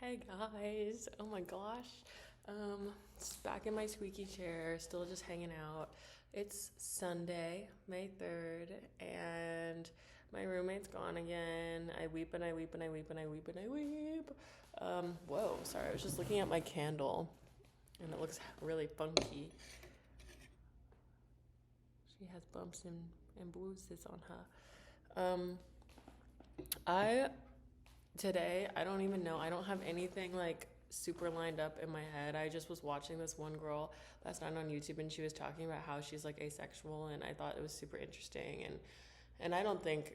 Hey guys, oh my gosh. Just back in my squeaky chair, still just hanging out. It's Sunday, May 3rd, and my roommate's gone again. I weep and I weep and I weep and I weep and I weep. Whoa, sorry, I was just looking at my candle and it looks really funky. She has bumps and bruises on her. I Today, I don't even know. I don't have anything like super lined up in my head. I just was watching this one girl last night on YouTube and she was talking about how she's like asexual and I thought it was super interesting and I don't think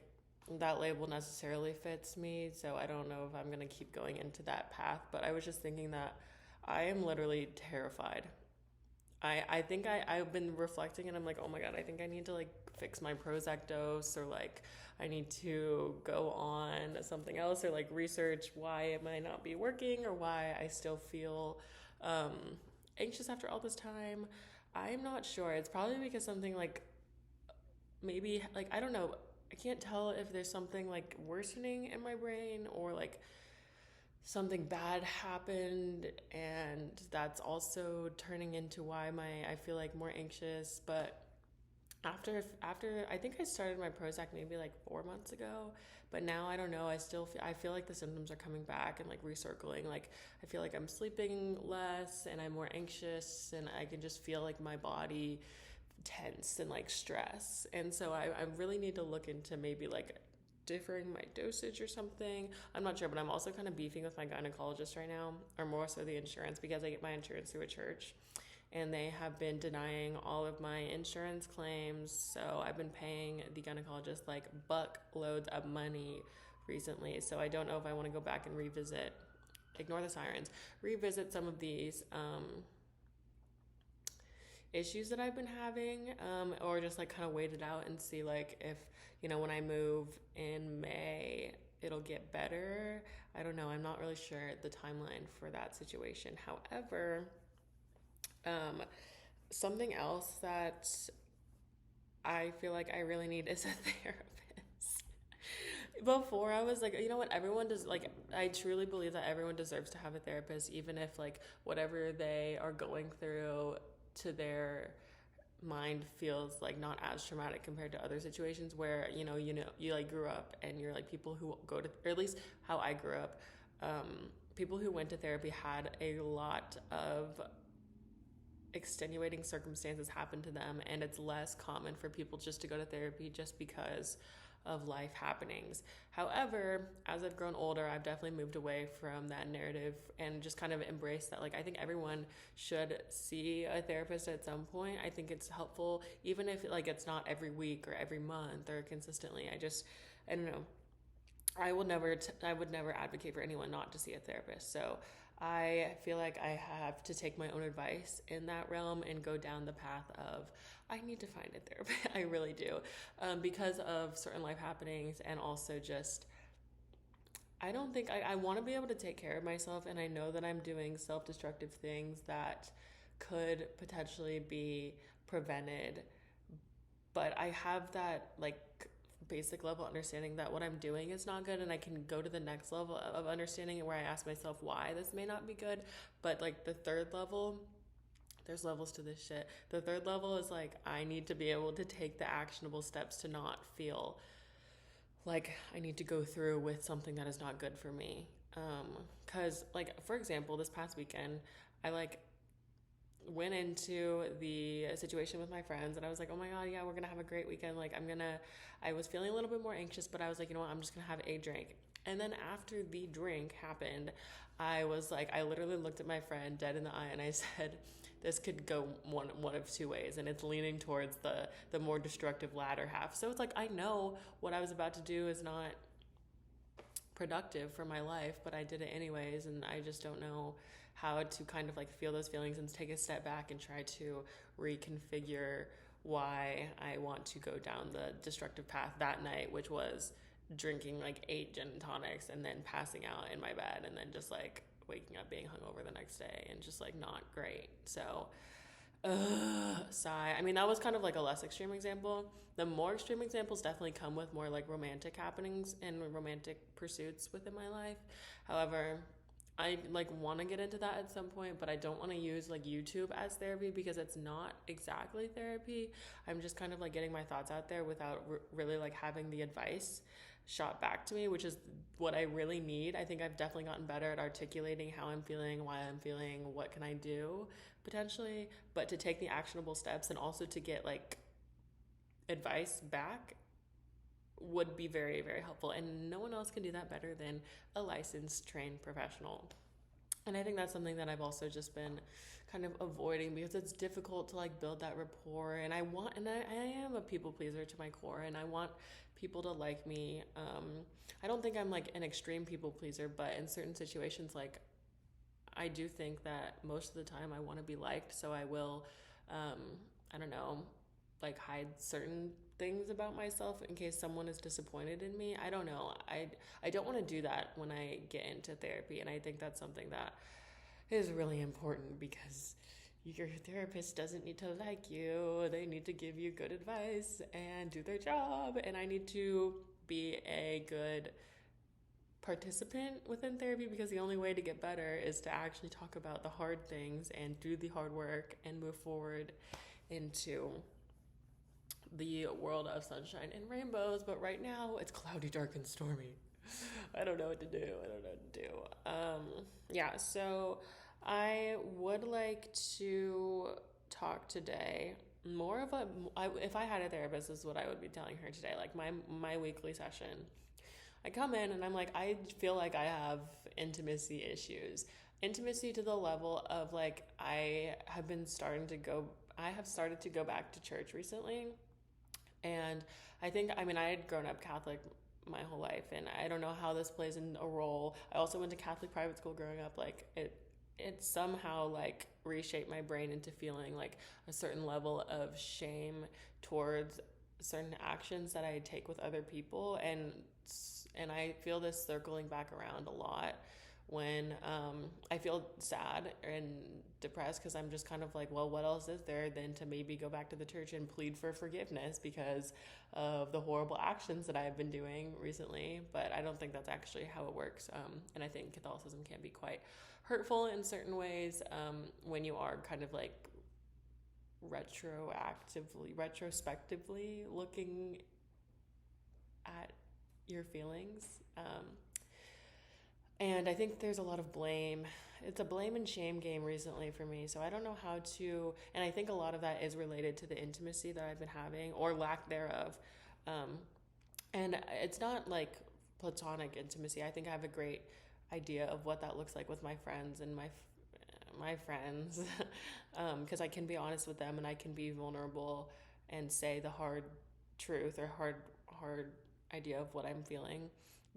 that label necessarily fits me, so I don't know if I'm going to keep going into that path, but I was just thinking that I am literally terrified. I think I've been reflecting and I'm like, oh my God, I think I need to like fix my Prozac dose or like I need to go on something else or like research why it might not be working or why I still feel um, anxious after all this time. I'm not sure. It's probably because something like maybe like I don't know. I can't tell if there's something like worsening in my brain or like something bad happened and that's also turning into why my I feel like more anxious. But after I think I started my Prozac maybe like 4 months ago, but now I don't know. I feel like the symptoms are coming back and like recircling. Like I feel like I'm sleeping less and I'm more anxious and I can just feel like my body tense and like stress. And so I really need to look into maybe like differing my dosage or something. I'm not sure, but I'm also kind of beefing with my gynecologist right now, or more so the insurance, because I get my insurance through a church and they have been denying all of my insurance claims. So I've been paying the gynecologist like buck loads of money recently. So I don't know if I want to go back and revisit, ignore the sirens, revisit some of these issues that I've been having, or just like kind of wait it out and see like if, when I move in May, it'll get better. I don't know. I'm not really sure the timeline for that situation. However, um, something else that I feel like I really need is a therapist. Before I was like, you know what, everyone does, like, I truly believe that everyone deserves to have a therapist, even if like whatever they are going through to their mind feels like not as traumatic compared to other situations where you like grew up and you're like people who go to, or at least how I grew up, people who went to therapy had a lot of extenuating circumstances happen to them, and it's less common for people just to go to therapy just because of life happenings. However, as I've grown older, I've definitely moved away from that narrative and just kind of embraced that like I think everyone should see a therapist at some point. I think it's helpful even if like it's not every week or every month or consistently. I don't know. I would never advocate for anyone not to see a therapist. So I feel like I have to take my own advice in that realm and go down the path of I need to find a therapist. I really do, because of certain life happenings and also just I don't think I want to be able to take care of myself, and I know that I'm doing self-destructive things that could potentially be prevented, but I have that like basic level understanding that what I'm doing is not good, and I can go to the next level of understanding where I ask myself why this may not be good. But like the third level, there's levels to this shit. The third level is like I need to be able to take the actionable steps to not feel like I need to go through with something that is not good for me. Cause like for example, this past weekend, I like went into the situation with my friends and I was like, oh my God, yeah, we're gonna have a great weekend. I was feeling a little bit more anxious, but I was like, you know what, I'm just gonna have a drink. And then after the drink happened, I was like, I literally looked at my friend dead in the eye and I said, this could go one of two ways, and it's leaning towards the more destructive latter half. So it's like I know what I was about to do is not productive for my life, but I did it anyways, and I just don't know how to kind of like feel those feelings and take a step back and try to reconfigure why I want to go down the destructive path that night, which was drinking like 8 gin and tonics and then passing out in my bed and then just like waking up being hungover the next day and just like not great. So sigh. I mean, that was kind of like a less extreme example. The more extreme examples definitely come with more like romantic happenings and romantic pursuits within my life. However, I like want to get into that at some point, but I don't want to use like YouTube as therapy because it's not exactly therapy. I'm just kind of like getting my thoughts out there without really like having the advice shot back to me, which is what I really need. I think I've definitely gotten better at articulating how I'm feeling, why I'm feeling, what can I do potentially, but to take the actionable steps and also to get like advice back would be very, very helpful. And no one else can do that better than a licensed, trained professional. And I think that's something that I've also just been kind of avoiding because it's difficult to like build that rapport. And I am a people pleaser to my core, and I want people to like me. I don't think I'm like an extreme people pleaser, but in certain situations, like I do think that most of the time I want to be liked, so I will, um, I don't know, like hide certain things about myself in case someone is disappointed in me. I don't know. I don't want to do that when I get into therapy, and I think that's something that is really important because your therapist doesn't need to like you. They need to give you good advice and do their job, and I need to be a good participant within therapy because the only way to get better is to actually talk about the hard things and do the hard work and move forward into the world of sunshine and rainbows. But right now it's cloudy, dark, and stormy. I don't know what to do. Yeah, so I would like to talk today more of if I had a therapist, this is what I would be telling her today. Like my weekly session, I come in and I'm like, I feel like I have intimacy issues. Intimacy to the level of like I have started to go back to church recently. And I mean, I had grown up Catholic my whole life, and I don't know how this plays in a role. I also went to Catholic private school growing up. Like it somehow like reshaped my brain into feeling like a certain level of shame towards certain actions that I take with other people, and I feel this circling back around a lot when I feel sad and depressed because I'm just kind of like, well, what else is there than to maybe go back to the church and plead for forgiveness because of the horrible actions that I've been doing recently. But I don't think that's actually how it works. And I think Catholicism can be quite hurtful in certain ways when you are kind of like retrospectively looking at your feelings. And I think there's a lot of blame. It's a blame and shame game recently for me. So I don't know how to, and I think a lot of that is related to the intimacy that I've been having or lack thereof. And it's not like platonic intimacy. I think I have a great idea of what that looks like with my friends and my friends, because I can be honest with them and I can be vulnerable and say the hard truth or hard idea of what I'm feeling.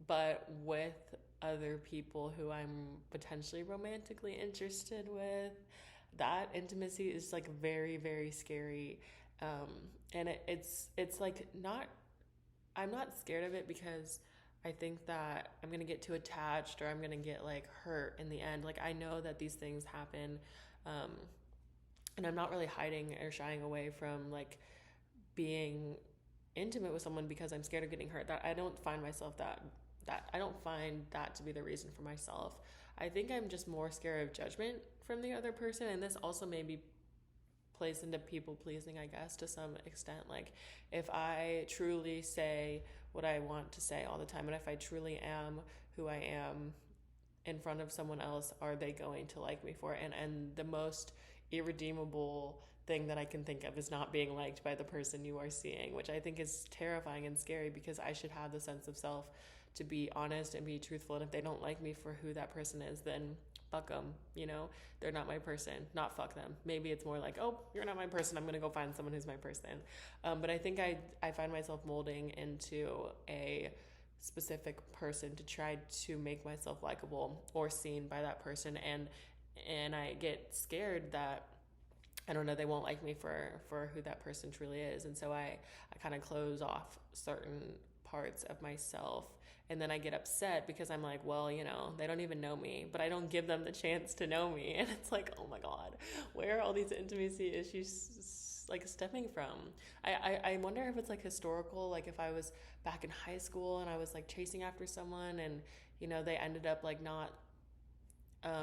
But with other people who I'm potentially romantically interested with, that intimacy is like very, very scary. And it's like not, I'm not scared of it because I think that I'm gonna get too attached or I'm gonna get like hurt in the end. Like I know that these things happen, um, and I'm not really hiding or shying away from like being intimate with someone because I'm scared of getting hurt. That I don't find myself that I don't find that to be the reason for myself. I think I'm just more scared of judgment from the other person, and this also maybe plays into people pleasing, I guess, to some extent. Like if I truly say what I want to say all the time, and if I truly am who I am in front of someone else, are they going to like me for it? And the most irredeemable thing that I can think of is not being liked by the person you are seeing, which I think is terrifying and scary because I should have the sense of self to be honest and be truthful. And if they don't like me for who that person is, then fuck them, you know? They're not my person, not fuck them. Maybe it's more like, oh, you're not my person, I'm gonna go find someone who's my person. But I think I find myself molding into a specific person to try to make myself likable or seen by that person, and I get scared that I don't know, they won't like me for who that person truly is. And so I kind of close off certain parts of myself. And then I get upset because I'm like, well, you know, they don't even know me, but I don't give them the chance to know me. And it's like, oh my God, where are all these intimacy issues like stemming from? I wonder if it's like historical, like if I was back in high school and I was like chasing after someone and, you know, they ended up like not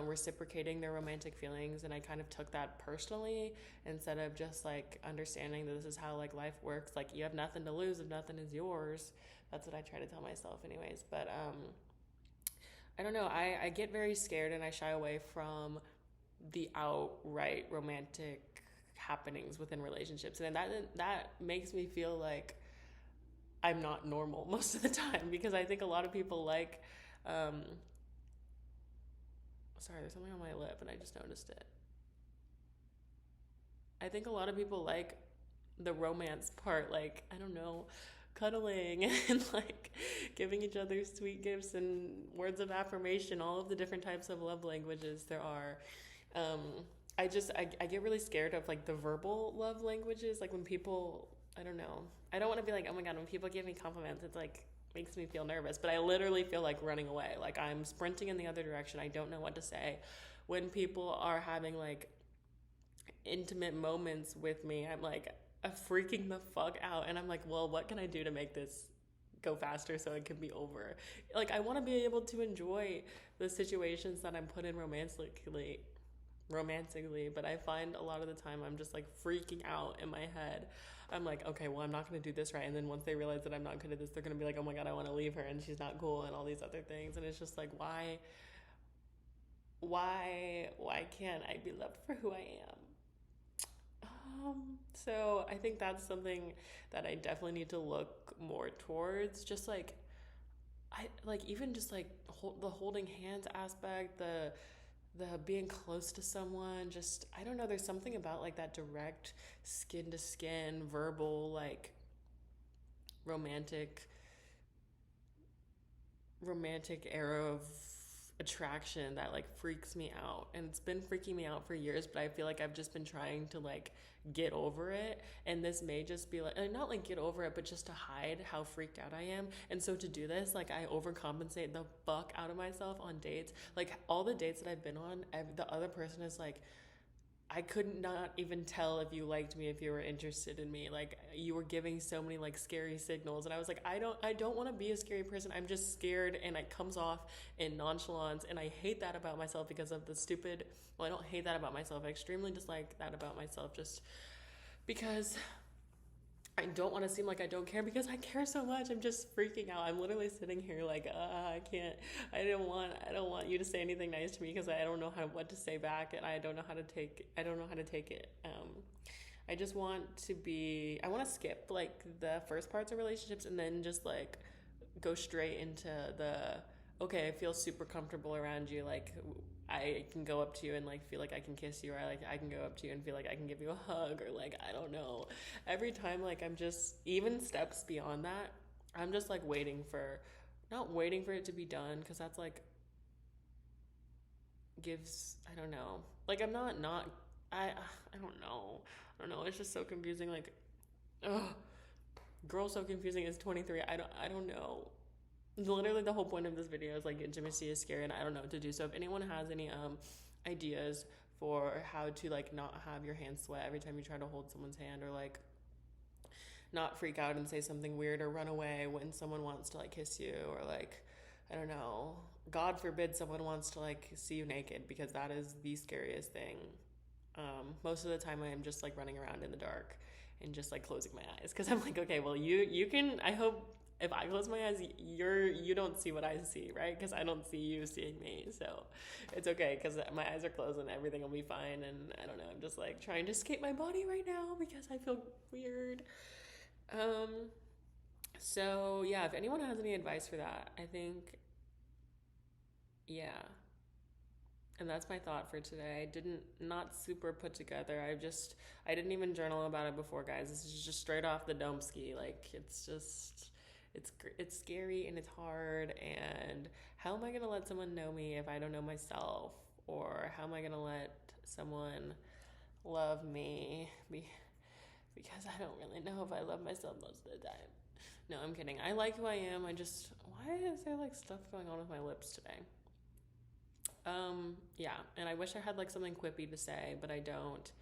reciprocating their romantic feelings, and I kind of took that personally instead of just like understanding that this is how like life works. Like you have nothing to lose if nothing is yours. That's what I try to tell myself, anyways. But I don't know. I get very scared and I shy away from the outright romantic happenings within relationships, and that makes me feel like I'm not normal most of the time, because I think a lot of people like um sorry, there's something on my lip and I just noticed it. I think a lot of people like the romance part, like, I don't know, cuddling and like giving each other sweet gifts and words of affirmation, all of the different types of love languages there are. Um, I get really scared of like the verbal love languages, like when people, I don't know. I don't want to be like, oh my God, when people give me compliments, it's like, makes me feel nervous, but I literally feel like running away. Like I'm sprinting in the other direction. I don't know what to say. When people are having like intimate moments with me, I'm like freaking the fuck out, and I'm like, well, what can I do to make this go faster so it can be over? Like I want to be able to enjoy the situations that I'm put in romantically, but I find a lot of the time I'm just like freaking out in my head. I'm like, okay, well, I'm not going to do this right, and then once they realize that I'm not good at this, they're going to be like, oh my God, I want to leave her and she's not cool and all these other things. And it's just like, why can't I be loved for who I am? So I think that's something that I definitely need to look more towards. Just like I like even just like the holding hands aspect, the being close to someone. Just I don't know. There's something about like that direct skin to skin, verbal, like romantic romantic era of attraction that like freaks me out, and it's been freaking me out for years, but I feel like I've just been trying to like get over it, and this may just be like not like get over it, but just to hide how freaked out I am. And so to do this, like I overcompensate the fuck out of myself on dates. Like all the dates that I've been on, the other person is like, I could not even tell if you liked me, if you were interested in me. Like you were giving so many like scary signals, and I was like, I don't want to be a scary person. I'm just scared, and it comes off in nonchalance, and I hate that about myself because of the stupid. Well, I don't hate that about myself. I extremely dislike that about myself, just because I don't want to seem like I don't care, because I care so much. I'm just freaking out. I'm literally sitting here like, I can't. I don't want you to say anything nice to me because I don't know what to say back, and I don't know how to take. I don't know how to take it. I just want to be. I want to skip like the first parts of relationships and then just like go straight into the. Okay, I feel super comfortable around you. Like I can go up to you and like feel like I can kiss you, or like I can go up to you and feel like I can give you a hug, or like I don't know. Every time like I'm just even steps beyond that, I'm just like not waiting for it to be done, because that's like gives, I don't know. Like I'm not I don't know. I don't know. It's just so confusing. Like, ugh, girl, so confusing. Is 23. I don't know. Literally the whole point of this video is like intimacy is scary and I don't know what to do. So if anyone has any ideas for how to like not have your hands sweat every time you try to hold someone's hand, or like not freak out and say something weird or run away when someone wants to like kiss you, or like I don't know, God forbid someone wants to like see you naked, because that is the scariest thing. Most of the time I am just like running around in the dark and just like closing my eyes, because I'm like, okay, well you can, I hope if I close my eyes, you don't see what I see, right? Because I don't see you seeing me, so it's okay because my eyes are closed and everything will be fine. And I don't know, I'm just like trying to escape my body right now because I feel weird. Um, so yeah, if anyone has any advice for that, I think yeah. And that's my thought for today. I didn't not super put together. I didn't even journal about it before, guys. This is just straight off the dome ski. Like it's just it's scary and it's hard, and how am I going to let someone know me if I don't know myself, or how am I going to let someone love me because I don't really know if I love myself most of the time. No, I'm kidding. I like who I am. Why is there like stuff going on with my lips today? Yeah, and I wish I had like something quippy to say, but I don't.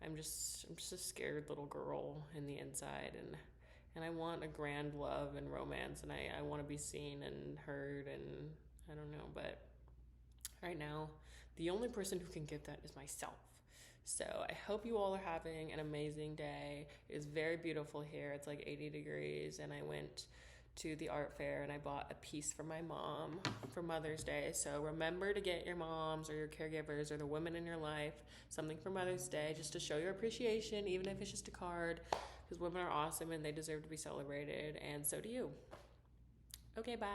I'm just a scared little girl in the inside, and I want a grand love and romance, and I want to be seen and heard, and I don't know, but right now, the only person who can give that is myself. So I hope you all are having an amazing day. It is very beautiful here. It's like 80 degrees, and I went to the art fair and I bought a piece for my mom for Mother's Day. So remember to get your moms or your caregivers or the women in your life something for Mother's Day just to show your appreciation, even if it's just a card, because women are awesome and they deserve to be celebrated, and so do you. Okay, bye.